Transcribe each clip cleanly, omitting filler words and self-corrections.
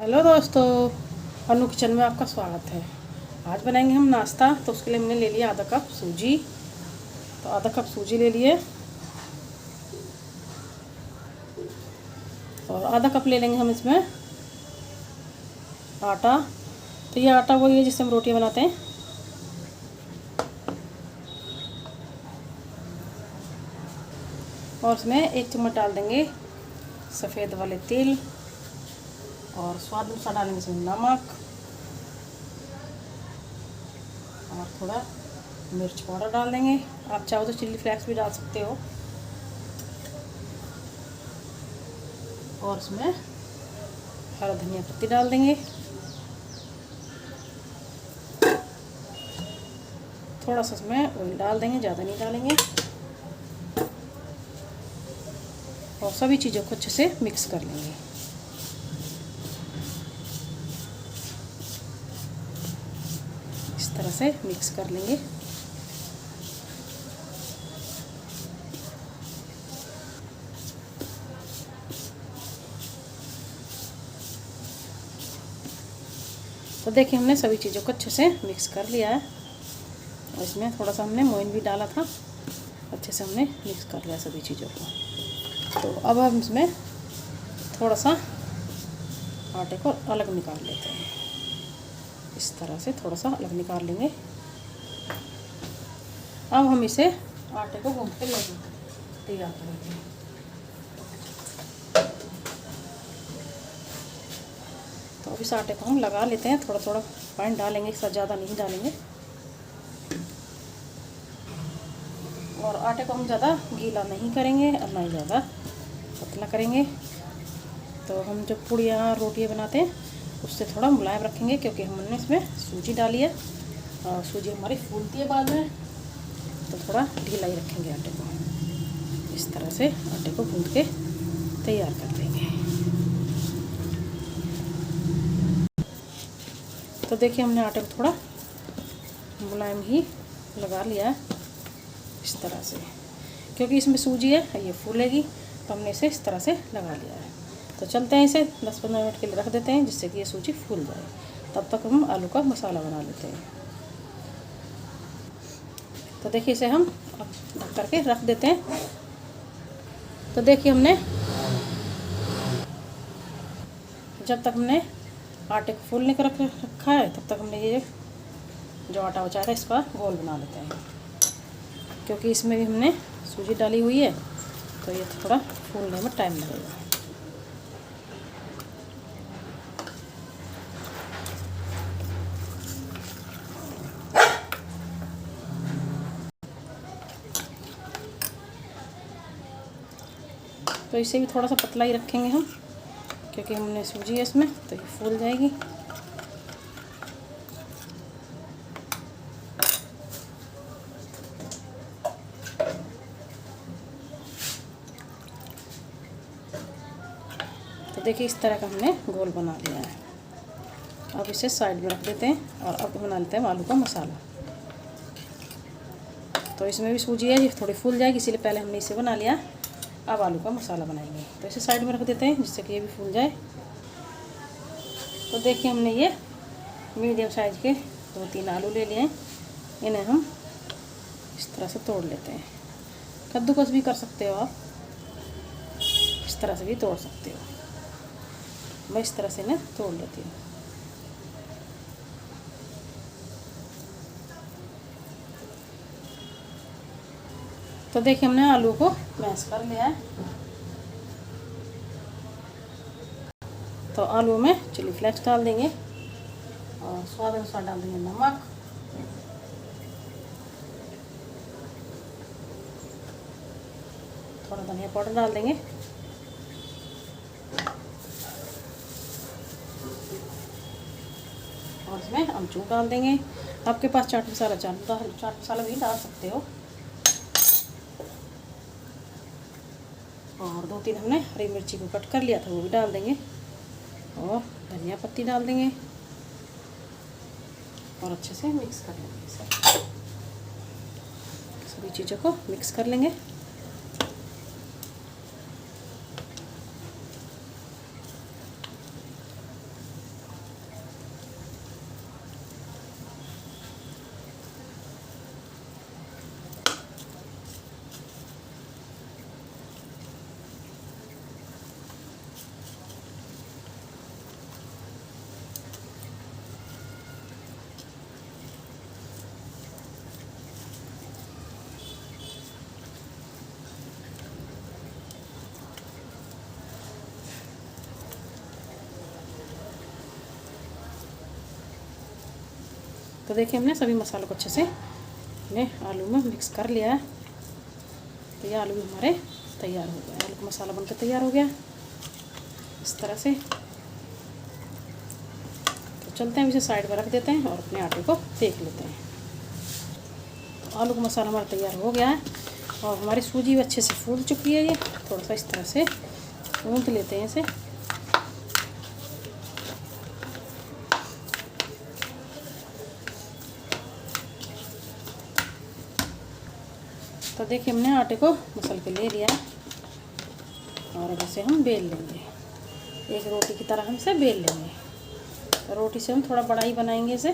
Hello दोस्तों, अनु kitchen में आपका स्वागत है। आज बनाएंगे हम नाश्ता। तो उसके लिए हमने ले लिया आधा कप सूजी। तो आधा कप सूजी ले लिए और आधा कप ले लेंगे हम इसमें आटा। तो ये आटा वही है जिससे हम रोटियां बनाते हैं। और इसमें 1 चम्मच डाल देंगे सफ़ेद वाले तिल और स्वाद अनुसार डालेंगे इसमें नमक और थोड़ा मिर्च पाउडर डाल देंगे। आप चाहो तो चिल्ली फ्लेक्स भी डाल सकते हो। और इसमें हरा धनिया पत्ती डाल देंगे। थोड़ा सा इसमें ऑयल डाल देंगे, ज़्यादा नहीं डालेंगे। और सभी चीज़ों को अच्छे से मिक्स कर लेंगे। इस तरह से मिक्स कर लेंगे। तो देखिए हमने सभी चीज़ों को अच्छे से मिक्स कर लिया है। और इसमें थोड़ा सा हमने मोइन भी डाला था। अच्छे से हमने मिक्स कर लिया सभी चीज़ों को। तो अब हम इसमें थोड़ा सा आटे को अलग निकाल लेते हैं। इस तरह से थोड़ा सा अलग निकाल लेंगे। अब हम इसे आटे को गूंथ के तैयार करेंगे। तो अब इस आटे को हम लगा लेते हैं। थोड़ा थोड़ा पानी डालेंगे, एक साथ ज़्यादा नहीं डालेंगे। और आटे को हम ज़्यादा गीला नहीं करेंगे और ना ही ज़्यादा पतला करेंगे। तो हम जो पूड़ियाँ रोटियाँ बनाते हैं उससे थोड़ा मुलायम रखेंगे, क्योंकि हमने इसमें सूजी डाली है और सूजी हमारी फूलती है बाद में। तो थोड़ा ढीला ही रखेंगे आटे को। इस तरह से आटे को गूंथ के तैयार कर देंगे। तो देखिए हमने आटे को थोड़ा मुलायम ही लगा लिया है इस तरह से, क्योंकि इसमें सूजी है ये फूलेगी। तो हमने इसे इस तरह से लगा लिया है। तो चलते हैं, इसे 10-15 मिनट के लिए रख देते हैं जिससे कि ये सूजी फूल जाए। तब तक हम आलू का मसाला बना लेते हैं। तो देखिए इसे हम अब ढक करके रख देते हैं। तो देखिए हमने जब तक हमने आटे को फूलने को रखा है, तब तक हमने ये जो आटा बचा था इसका गोल बना लेते हैं। क्योंकि इसमें भी हमने सूजी डाली हुई है तो ये थोड़ा फूलने में टाइम लगेगा। तो इसे भी थोड़ा सा पतला ही रखेंगे हम, क्योंकि हमने सूजी है इसमें तो ये फूल जाएगी। तो देखिए इस तरह का हमने गोल बना लिया है। अब इसे साइड में रख देते हैं और अब बना लेते हैं आलू का मसाला। तो इसमें भी सूजी है, ये थोड़ी फूल जाएगी, इसीलिए पहले हमने इसे बना लिया। अब आलू का मसाला बनाएंगे। तो इसे साइड में रख देते हैं जिससे कि ये भी फूल जाए। तो देखिए हमने ये मीडियम साइज़ के 2-3 आलू ले लिए हैं। इन्हें हम इस तरह से तोड़ लेते हैं। कद्दूकस भी कर सकते हो आप, इस तरह से भी तोड़ सकते हो। मैं इस तरह से इन्हें तोड़ लेती हूँ। तो देखिए हमने आलू को मैश कर लिया है। तो आलू में चिली फ्लेक्स डाल देंगे और स्वाद अनुसार डाल देंगे नमक। थोड़ा धनिया पाउडर डाल देंगे। और इसमें अमचूर डाल देंगे। आपके पास चाट मसाला भी डाल सकते हो। और 2-3 हमने हरी मिर्ची को कट कर लिया था, वो भी डाल देंगे। और धनिया पत्ती डाल देंगे और अच्छे से मिक्स कर लेंगे। सभी चीज़ों को मिक्स कर लेंगे। तो देखिए हमने सभी मसालों को अच्छे से हमने आलू में मिक्स कर लिया है। तो ये आलू भी हमारे तैयार हो गया, आलू का मसाला बनकर तैयार हो गया इस तरह से। तो चलते हैं, इसे साइड में रख देते हैं और अपने आटे को सेक लेते हैं। तो आलू का मसाला हमारा तैयार हो गया है और हमारी सूजी भी अच्छे से फूल चुकी है। ये थोड़ा सा इस तरह से गूंथ लेते हैं इसे। तो देखिए हमने आटे को मसल के ले लिया है और अब इसे हम बेल लेंगे, एक रोटी की तरह हम इसे बेल लेंगे। तो रोटी से हम थोड़ा बड़ा ही बनाएंगे इसे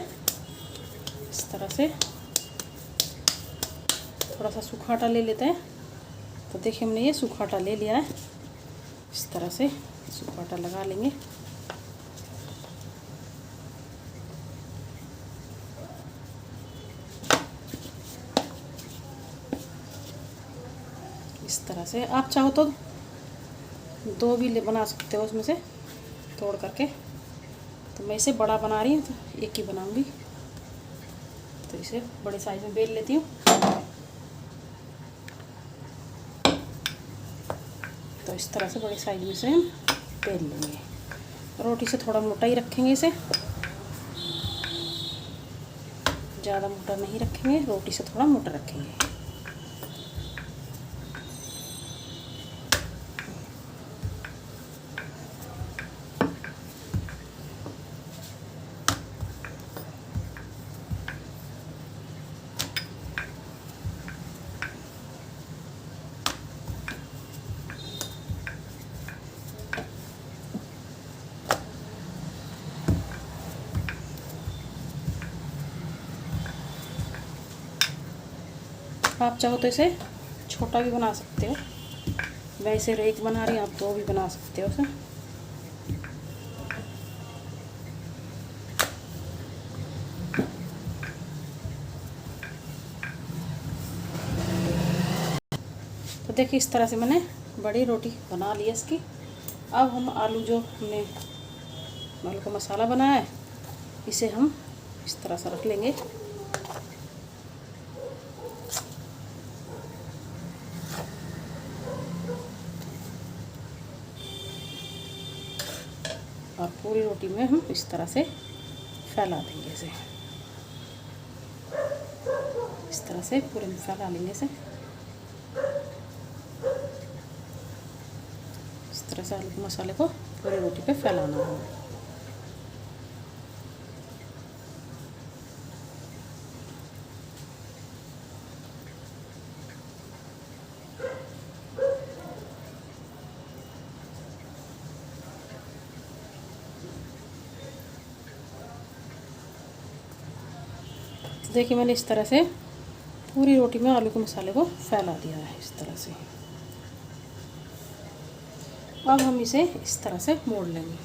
इस तरह से। थोड़ा सा सूखा आटा ले लेते हैं। तो देखिए हमने ये सूखा आटा ले लिया है, इस तरह से सूखा आटा लगा लेंगे। इस तरह से आप चाहो तो 2 भी बना सकते हो उसमें से तोड़ करके। तो मैं इसे बड़ा बना रही हूँ तो एक ही बनाऊंगी। तो इसे बड़े साइज में बेल लेती हूँ। तो इस तरह से बड़े साइज में से हम बेल लेंगे। रोटी से थोड़ा मोटा ही रखेंगे इसे, ज़्यादा मोटा नहीं रखेंगे, रोटी से थोड़ा मोटा रखेंगे। आप चाहो तो इसे छोटा भी बना सकते हो। मैं इसे एक बना रही हूँ, आप 2 भी बना सकते हो इसे। तो देखिए इस तरह से मैंने बड़ी रोटी बना ली है इसकी। अब हम आलू जो हमने आलू का मसाला बनाया है इसे हम इस तरह से रख लेंगे। और पूरी रोटी में हम इस तरह से फैला देंगे इसे, इस तरह से पूरे में फैला लेंगे इसे। इस तरह से आलू के मसाले को पूरी रोटी पे फैलाना है। देखिए मैंने इस तरह से पूरी रोटी में आलू के मसाले को फैला दिया है इस तरह से। अब हम इसे इस तरह से मोड़ लेंगे,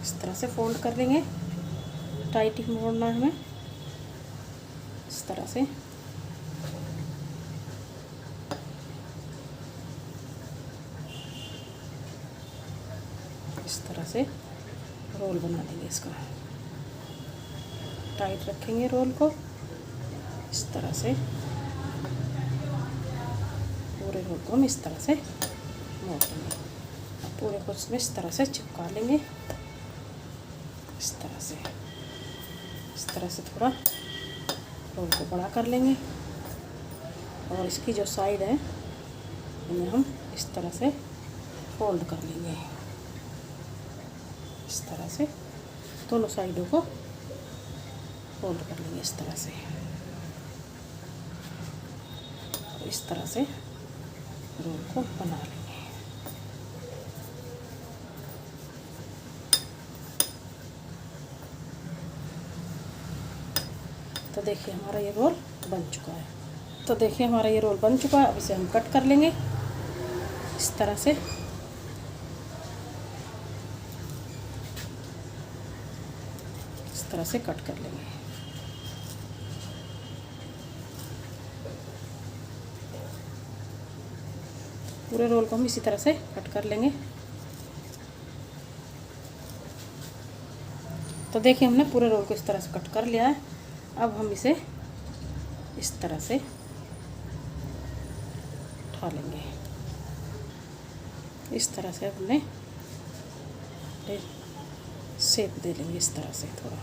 इस तरह से फोल्ड कर लेंगे। टाइट ही मोड़ना है हमें इस तरह से। इस तरह से रोल बना लेंगे इसका, टाइट रखेंगे रोल को इस तरह से। पूरे रोल को हम इस तरह से मोड़ लेंगे, पूरे को इसमें इस तरह से चिपका लेंगे इस तरह से। इस तरह से थोड़ा रोल को बड़ा कर लेंगे और इसकी जो साइड है इन्हें हम इस तरह से फोल्ड कर लेंगे इस तरह से। दोनों साइडों को फोल्ड कर लेंगे इस तरह से। इस तरह से रोल को बना लेंगे। तो देखिए हमारा ये रोल बन चुका है। तो देखिए हमारा ये रोल बन चुका है। अब इसे हम कट कर लेंगे इस तरह से। इस तरह से कट कर लेंगे। पूरे रोल को हम इसी तरह से कट कर लेंगे। तो देखिए हमने पूरे रोल को इस तरह से कट कर लिया है। अब हम इसे इस तरह से उठा लेंगे। इस तरह से हमने शेप दे लेंगे इस तरह से थोड़ा।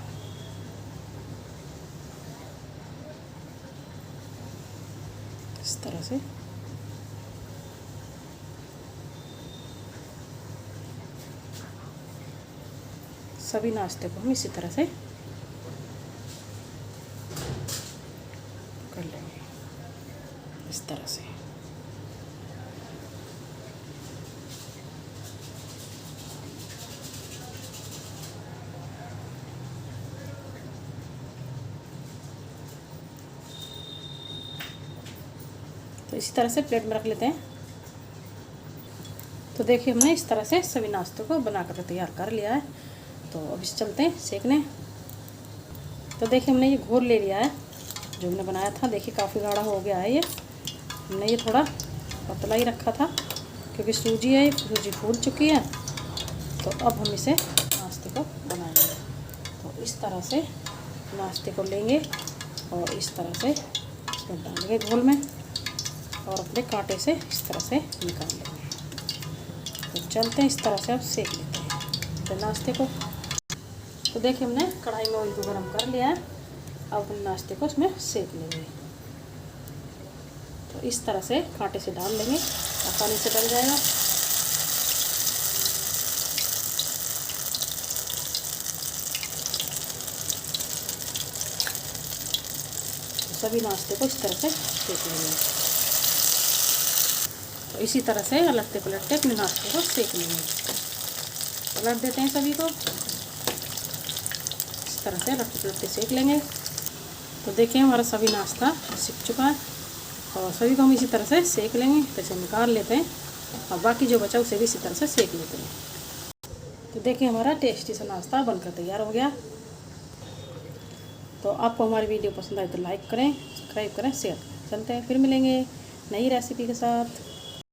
इस तरह से सभी नाश्ते को हम इसी तरह से कर लेंगे, इस तरह से। तो इसी तरह से प्लेट में रख लेते हैं। तो देखिए हमने इस तरह से सभी नाश्तों को बना कर तैयार कर लिया है। तो अब इसे चलते हैं सेकने। तो देखिए हमने ये घोल ले लिया है जो हमने बनाया था। देखिए काफ़ी गाढ़ा हो गया है ये। हमने ये थोड़ा पतला ही रखा था क्योंकि सूजी है, सूजी फूल चुकी है। तो अब हम इसे नाश्ते को बनाएंगे। तो इस तरह से नाश्ते को लेंगे और इस तरह से इसमें डालेंगे घोल में और अपने कांटे से इस तरह से निकाल लेंगे। तो चलते हैं, इस तरह से अब सेक लेते हैं तो नाश्ते को। तो देखिए हमने कढ़ाई में ऑयल को गर्म कर लिया है। अब हम नाश्ते को इसमें सेक लेंगे। तो इस तरह से कांटे से डाल लेंगे, आसानी से डल जाएगा। तो सभी नाश्ते को इस तरह से सेक लेंगे। तो इसी तरह से अलटते पलटते अपने नाश्ते को सेक लेंगे। पलट देते हैं सभी को, इस तरह से अलटते पलटते सेक लेंगे। तो देखिए हमारा सभी नाश्ता सीख चुका है और सभी को हम इसी तरह से सेक लेंगे। तो इसे निकाल लेते हैं और बाकी जो बचा उसे भी इसी तरह से सेक लेते हैं। तो देखिए हमारा टेस्टी सा नाश्ता बनकर तैयार हो गया। तो आपको हमारी वीडियो पसंद आए तो लाइक करें, सब्सक्राइब करें, शेयर करें। चलते हैं, फिर मिलेंगे नई रेसिपी के साथ।